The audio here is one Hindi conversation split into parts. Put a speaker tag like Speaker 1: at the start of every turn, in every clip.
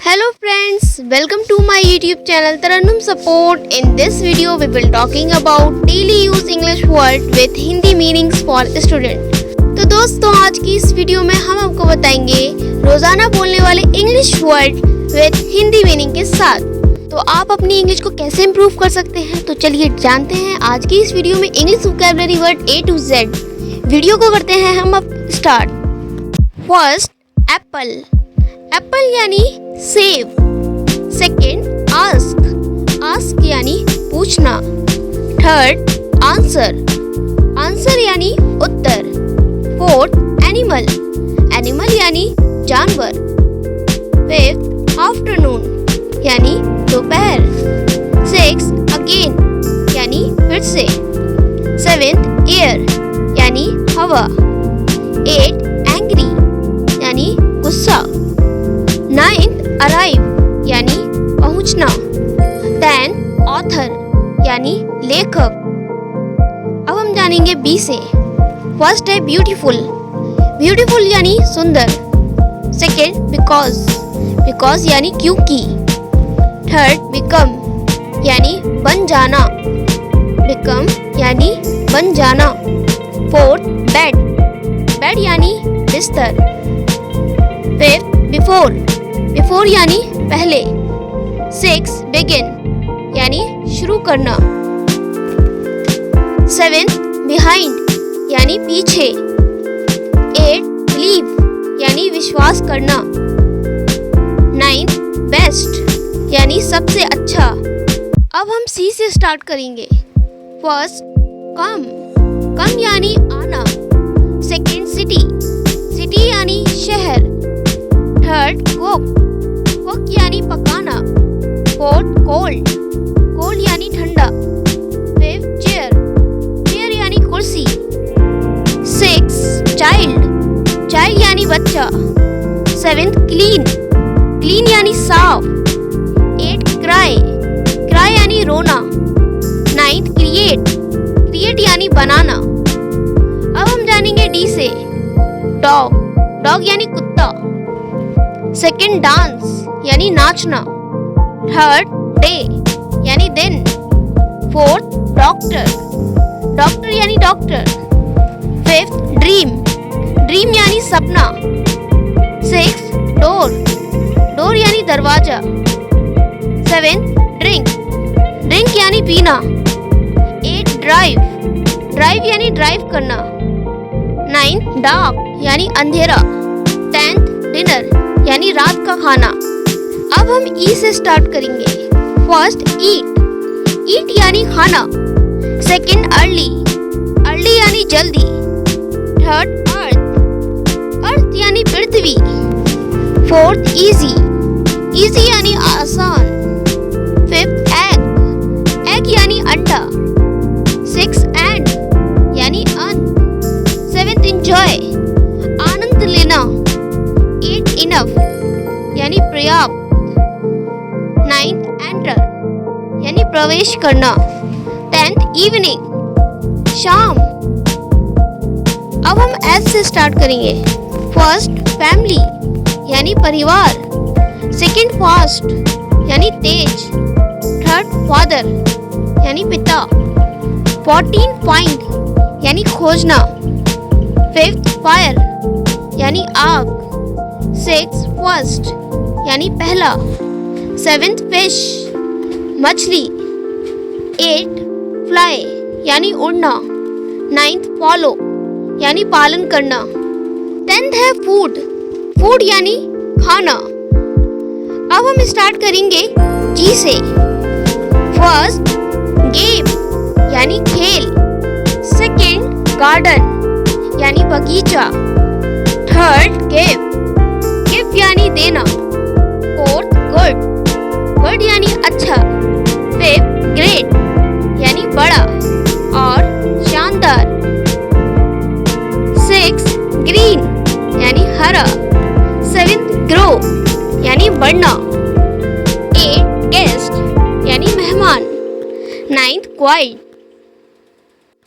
Speaker 1: Hello friends, welcome to my YouTube channel Tarannum Support. In this video we will talking about daily use English word with Hindi meanings for student. तो दोस्तों आज की इस वीडियो में हम आपको बताएंगे रोजाना बोलने वाले English word with Hindi meaning के साथ। तो आप अपनी इंग्लिश को कैसे इम्प्रूव कर सकते हैं, तो चलिए जानते हैं आज की इस वीडियो में English vocabulary word A to Z। Video को करते हैं हम अब स्टार्ट। First, Apple. एप्पल यानी सेब। सेकेंड, आस्क यानी पूछना। Third, answer. आंसर यानी उत्तर। फोर्थ, एनिमल यानी जानवर। फिफ्थ, आफ्टरनून यानी दोपहर। सिक्स, अगेन यानी फिर से। सेवेंथ, एयर यानी हवा। एट, एंग्री यानी गुस्सा। नाइन्थ, अराइव यानी पहुंचना। 10, ऑथर यानी लेखक। अब हम जानेंगे बी से। फर्स्ट है ब्यूटीफुल। ब्यूटीफुल यानी सुंदर। सेकेंड, बिकॉज यानी क्योंकि। थर्ड, बिकम यानी बन जाना। बिकम यानी बन जाना। फोर्थ, बेड यानी बिस्तर। फिफ्थ, बिफोर यानी पहले। सिक्स, बिगिन यानी शुरू करना। सेवेंथ, बिहाइंड यानी पीछे। एट, बिलीव यानी विश्वास करना। नाइन्थ, बेस्ट यानी सबसे अच्छा। अब हम सी से स्टार्ट करेंगे। फर्स्ट, कम यानी आना। सेकेंड, सिटी यानी शहर। थर्ड, कुक यानी पकाना। फोर्थ, कोल्ड यानी ठंडा। फिफ्थ, चेयर यानी कुर्सी। सिक्स, चाइल्ड यानी बच्चा। सेवेंथ, क्लीन यानी साफ। एट, क्राई यानी रोना। नाइन्थ, क्रिएट यानी बनाना। अब हम जानेंगे डी से। डॉग यानी कुत्ता। सेकेंड, डांस यानी नाचना। थर्ड, डे यानी दिन। फोर्थ, डॉक्टर यानी डॉक्टर। फिफ्थ, ड्रीम यानी सपना। सिक्स, डोर यानी दरवाजा। सेवेंथ, ड्रिंक यानी पीना। एट, ड्राइव यानी ड्राइव करना। नाइन्थ, डार्क यानी अंधेरा। टेंथ, डिनर यानी रात का खाना। अब हम ई से स्टार्ट करेंगे। फर्स्ट, ईट यानी खाना। सेकेंड, अर्ली यानी जल्दी। थर्ड, अर्थ यानी पृथ्वी। फोर्थ, इजी यानी आसान। फिफ्थ, एग यानी अंडा। सिक्स, एंड यानी अंत। सेवेंथ, एंजॉय आनंद लेना। एट, इनफ यानी पर्याप्त। नाइन्थ, एंटर यानी प्रवेश करना। टेंथ, इवनिंग शाम। अब हम एस से स्टार्ट करेंगे। फर्स्ट, फैमिली यानी परिवार। सेकेंड, फास्ट यानी तेज। थर्ड, फादर यानी पिता। 14, फाइंड यानी खोजना। फिफ्थ, फायर यानी आग। सिक्स, फर्स्ट यानी पहला। सेवेंथ, फिश मछली। एट, फ्लाई यानी उड़ना। नाइन्थ, फॉलो यानी पालन करना। टेंथ है फूड यानी खाना। अब हम स्टार्ट करेंगे जी से। फर्स्ट, गेम यानी खेल। सेकेंड, गार्डन यानी बगीचा। थर्ड, गिफ्ट यानी देना। फोर्थ, गुड यानी अच्छा। फिफ्थ, ग्रेट यानी बड़ा और शानदार। सिक्स, ग्रीन यानी हरा। सेवेंथ, ग्रो यानी बढ़ना। एट, गेस्ट यानी मेहमान। नाइन्थ, क्वाइट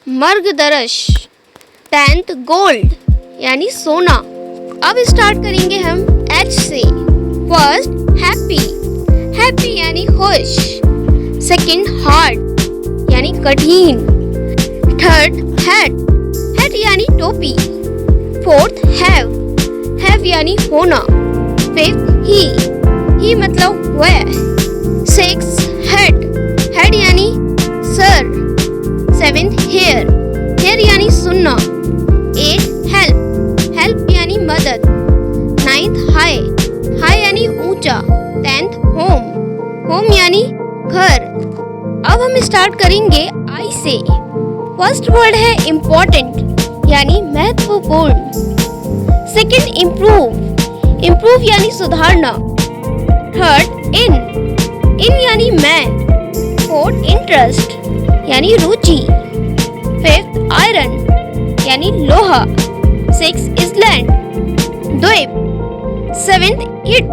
Speaker 1: मर्गदर्श। टेंथ, गोल्ड यानी सोना। अब स्टार्ट करेंगे हम एच से। फर्स्ट, हैप्पी, हैप्पी यानी खुश। सेकंड हार्ड यानी कठिन। थर्ड हैट, हैट यानी टोपी। फोर्थ हैव, हैव यानी होना। फिफ्थ ही मतलब वह। सिक्स हेड, हेड यानी सर। सेवेंथ हेयर, हेयर यानी सुनना। एट हेल्प, हेल्प यानी मदद। नाइन्थ हाई, हाई यानी ऊंचा। टेंथ होम, होम यानी घर। अब हम स्टार्ट करेंगे आई से। फर्स्ट वर्ड है इम्पोर्टेंट यानी महत्वपूर्ण। सेकंड इम्प्रूव, इम्प्रूव यानी सुधारना। थर्ड इन, इन यानी मैं। फोर्थ इंटरेस्ट यानी रुचि। फिफ्थ आयरन यानी लोहा। सिक्स इजलैंड, द्वीप। सेवेंथ इट,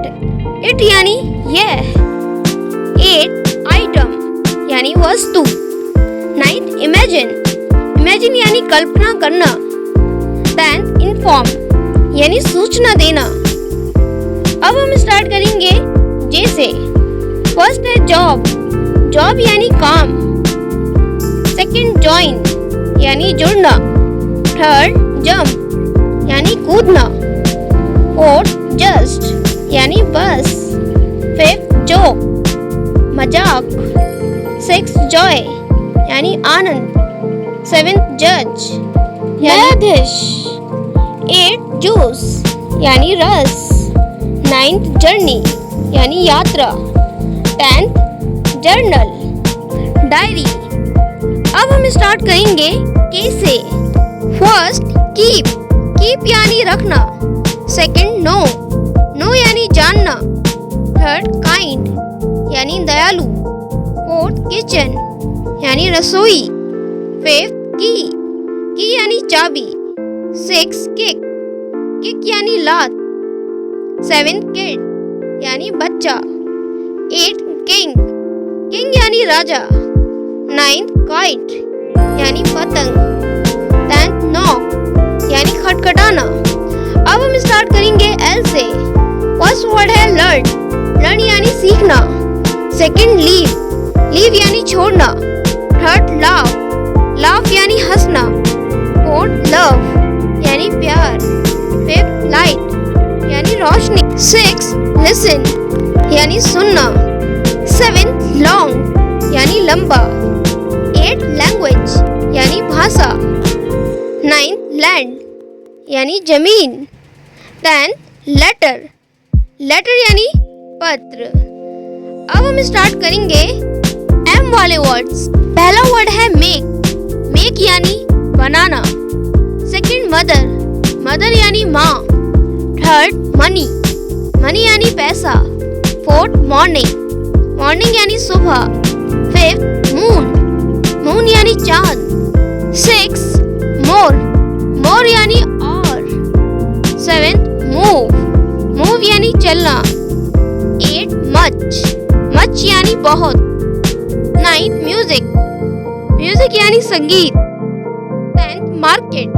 Speaker 1: इट यानी यह। एट आइटम यानी वस्तु। नाइन्थ इमेजिन, इमेजिन यानी कल्पना करना। टेंथ इन्फॉर्म यानी सूचना देना। अब हम स्टार्ट करेंगे जैसे। फर्स्ट है जॉब, जॉब यानी काम। सेकंड जॉइन यानी जुड़ना। थर्ड जंप यानी कूदना। फोर्थ जस्ट यानी बस। फिफ्थ जोक मजाक। सिक्स जॉय यानी आनंद। सेवेंथ जज न्यायाधीश। एट जूस यानी रस। नाइन्थ जर्नी यानी यात्रा। Tenth journal diary. अब हम स्टार्ट करेंगे कैसे। फर्स्ट कीप, कीप यानी रखना। सेकंड नो, नो यानी जानना। थर्ड काइंड यानी दयालु। फोर्थ किचन यानी रसोई। फिफ्थ की यानी चाबी। सिक्स किक, किक यानी लात। सेवेंथ किड यानी बच्चा। एट किंग, किंग यानी राजा। नाइन्थ काइट यानी पतंग। टेंथ नॉक यानी खटखटाना। अब हम स्टार्ट करेंगे एल से। फर्स्ट वर्ड है लर्न, लर्न यानी सीखना। सेकंड लीव, लीव यानी छोड़ना। थर्ड लाफ, लाफ यानी हंसना। फोर्थ लव यानी प्यार। फिफ्थ लाइट यानी रोशनी। सिक्स लिसन यानी सुनना। सेवेंथ लॉन्ग यानी लंबा। एट लैंग्वेज यानी भाषा। नाइन्थ लैंड यानी जमीन। टेंथ लेटर, लेटर यानी पत्र। अब हम स्टार्ट करेंगे एम वाले वर्ड्स। पहला वर्ड है मेक, मेक यानी बनाना। सेकंड मदर, मदर यानी माँ। थर्ड मनी, मनी यानी पैसा। फोर्थ मॉर्निंग, मॉर्निंग यानी सुबह। फिफ्थ मून, मून यानी चांद। सिक्स मोर, मोर यानी और। सेवेंथ मूव, मूव यानी चलना। एट मच, मच यानी बहुत। नाइन्थ म्यूजिक, म्यूजिक यानी संगीत। टेंथ मार्केट,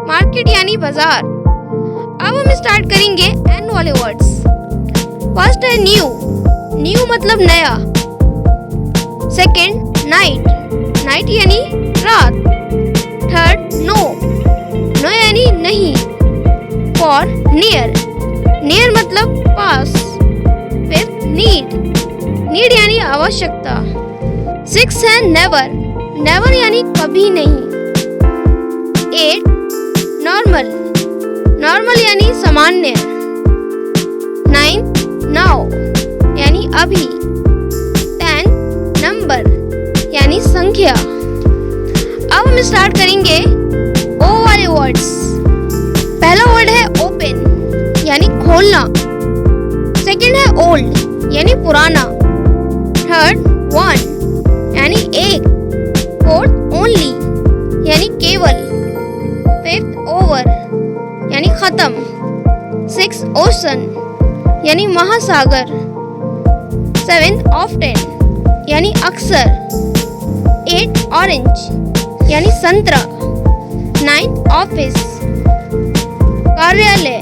Speaker 1: मार्केट यानी बाजार। अब हम स्टार्ट करेंगे एन वाले वर्ड्स। फर्स्ट है न्यू, न्यू मतलब नया। सेकंड नाइट, नाइट यानी रात। थर्ड नो, नो यानी नहीं। फोर नियर, नियर मतलब पास। फिफ्थ नीड, नीड यानी आवश्यकता। सिक्स है नेवर, नेवर यानी कभी नहीं। एट नॉर्मल, नॉर्मल यानी सामान्य। नाइन्थ नाउ यानी अभी। टेंथ नंबर यानी संख्या। अब हम स्टार्ट करेंगे ओ वाले वर्ड्स। पहला वर्ड है ओपन यानी खोलना। सेकंड है ओल्ड यानी पुराना। थर्ड वन यानी एक। फोर्थ ओनली यानी केवल। फिफ्थ ओवर यानी खत्म। सिक्स ओशन यानी महासागर। सेवेंथ ऑफ्टन यानी अक्सर। एट ऑरेंज यानी संतरा। नाइन्थ ऑफिस कार्यालय।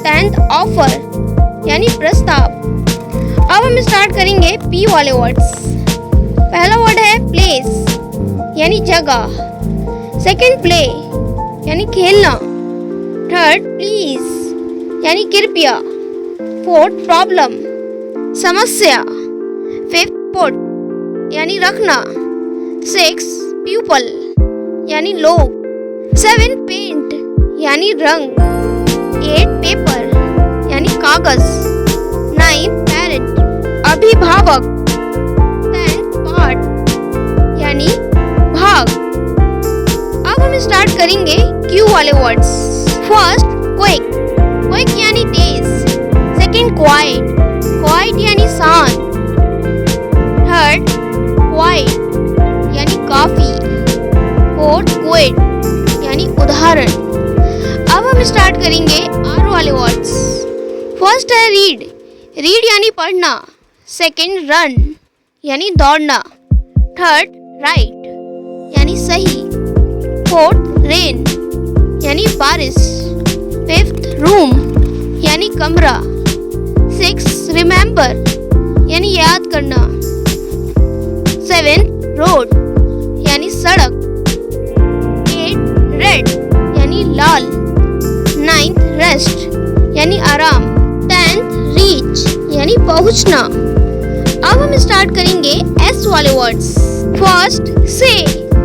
Speaker 1: टेंथ ऑफर यानी प्रस्ताव। हम स्टार्ट करेंगे पी वाले वर्ड्स। पहला वर्ड है प्लेस यानी जगह, सेकंड प्ले यानी खेलना, थर्ड प्लीज यानी कृपया, फोर्थ प्रॉब्लम समस्या, फिफ्थ पुट यानी रखना, सिक्स पीपल यानी लोग, सेवन पेंट यानी रंग, एट पेपर यानी कागज, नाइन पैरेंट अभिभावक, टेंथ पार्ट यानी भाग। अब हम स्टार्ट करेंगे क्यू वाले वर्ड्स। फर्स्ट क्विक, क्विक यानी तेज, सेकंड क्वाइट, क्वाइट यानी शांत, थर्ड क्वाइट यानी काफी, फोर्थ क्विट यानी उदाहरण। अब हम स्टार्ट करेंगे आर वाले वर्ड्स। फर्स्ट है रीड, रीड यानी पढ़ना, सेकंड रन यानी दौड़ना, थर्ड राइट यानी सही, फोर्थ रेन यानी बारिश, फिफ्थ रूम यानी कमरा, सिक्स रिमेंबर यानी याद करना, सेवेंथ रोड यानी सड़क, एट रेड यानी लाल, नाइन्थ रेस्ट यानी आराम, टेंथ रीच यानी पहुंचना। अब हम स्टार्ट करेंगे एस वाले वर्ड्स। फर्स्ट से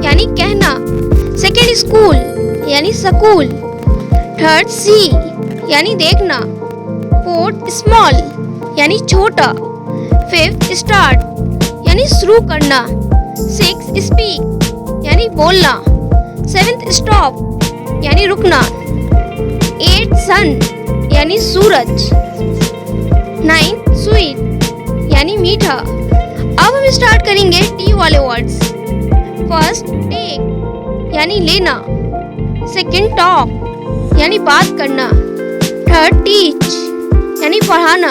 Speaker 1: यानी कहना, सेकंड स्कूल यानी स्कूल, थर्ड सी यानी देखना, फोर्थ स्मॉल यानी छोटा, फिफ्थ स्टार्ट यानी शुरू करना, सिक्स स्पीक यानी बोलना, सेवेंथ स्टॉप यानी रुकना, एट सन यानी सूरज, नाइन्थ स्वीट यानी मीठा। अब हम स्टार्ट करेंगे टी वाले वर्ड्स। फर्स्ट टेक यानी लेना, सेकंड टॉक यानी बात करना, थर्ड टीच यानी पढ़ाना,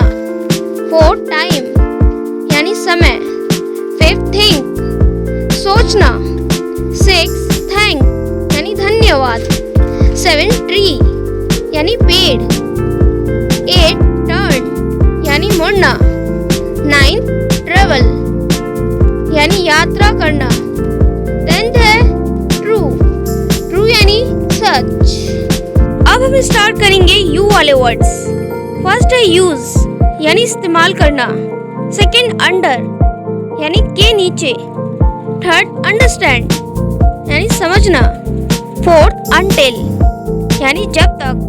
Speaker 1: फोर्थ टाइम यानी समय, फिफ्थ थिंक सोचना, सिक्स थैंक यानी धन्यवाद, सेवन ट्री यानी पेड़, एट टर्न यानी मुड़ना, नाइन ट्रेवल यानी यात्रा करना, टेंथ है ट्रू, ट्रू यानी सच। अब हम स्टार्ट करेंगे यू वाले वर्ड्स। फर्स्ट है यूज यानी इस्तेमाल करना, सेकंड अंडर यानी के नीचे, थर्ड अंडरस्टैंड यानी समझना, फोर्थ अनटिल यानी जब तक,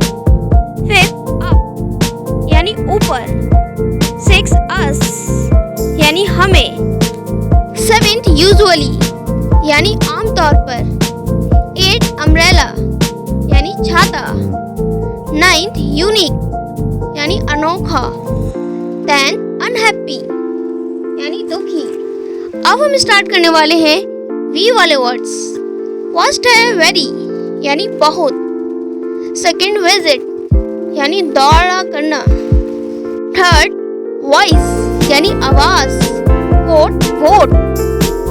Speaker 1: फिफ्थ अप यानी ऊपर, सिक्स अस यानी हमें, सेवेंथ यूजुअली यानी आमतौर पर, एट अम्ब्रेला यानी छाता, नाइन्थ यूनिक यानी अनोखा, टेंथ अनहैप्पी यानी दुखी। अब हम स्टार्ट करने वाले हैं वी वाले वर्ड्स। फर्स्ट है वेरी यानी बहुत, सेकंड विजिट यानी दौड़ा करना, थर्ड वॉइस यानी आवाज, फोर्थ वोट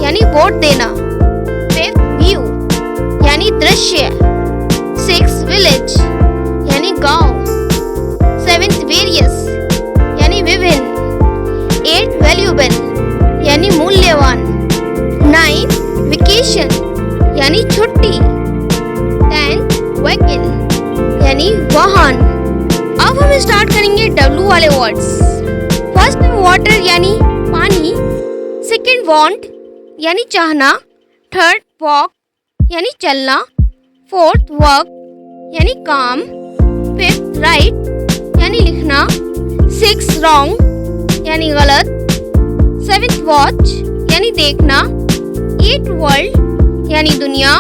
Speaker 1: यानी वोट देना, फिफ्थ व्यू यानी दृश्य, सिक्स विलेज यानी गांव, सेवेंथ वेरियस यानी विभिन्न, एट वैल्यूएबल यानी मूल्यवान, नाइन वेकेशन यानी छुट्टी, टेंथ व्हीकल यानी वाहन। अब हम स्टार्ट करेंगे डब्ल्यू वाले वर्ड्स। फर्स्ट वाटर यानी पानी, सेकंड वांट यानी चाहना, थर्ड वॉक यानी चलना, फोर्थ वर्क यानी काम, फिफ्थ राइट यानी लिखना, सिक्स रॉन्ग यानी गलत, सेवेंथ वॉच यानी देखना, एट वर्ल्ड यानी दुनिया,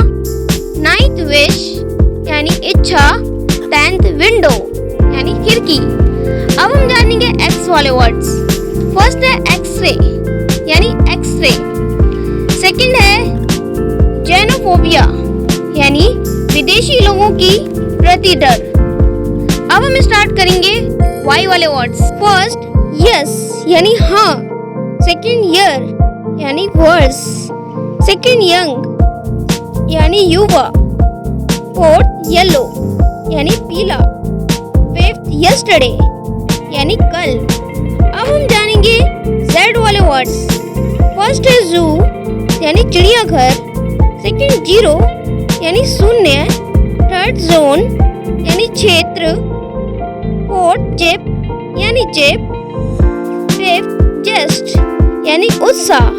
Speaker 1: नाइन्थ विश यानी इच्छा, टेंथ विंडो यानी खिड़की। अब हम जानेंगे एक्स वाले वर्ड्स। फर्स्ट है एक्सरे यानी एक्सरे, सेकंड है जेनोफोबिया यानी विदेशी लोगों की प्रति डर। अब हम स्टार्ट करेंगे वाई वाले वर्ड्स। फर्स्ट यस यानी हाँ, सेकंड ईयर यानी वर्ष, सेकंड यंग यानी युवा, फोर्थ येलो यानी पीला, फिफ्थ यस्टरडे यानी कल। अब हम जानेंगे Z फर्स्ट है जू यानी चिड़ियाघर, सेकंड जीरो यानी शून्य, थर्ड जोन यानी क्षेत्र, फोर्थ जेप यानी जेब, फिफ्थ जेस्ट यानी उत्साह।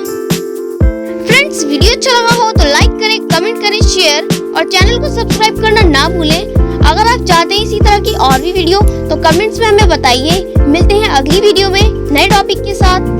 Speaker 1: फ्रेंड्स, वीडियो अच्छा लगा हो तो लाइक करें, कमेंट करें, शेयर और चैनल को सब्सक्राइब करना ना भूलें। अगर आप चाहते हैं इसी तरह की और भी वीडियो तो कमेंट्स में हमें बताइए। मिलते हैं अगली वीडियो में नए टॉपिक के साथ।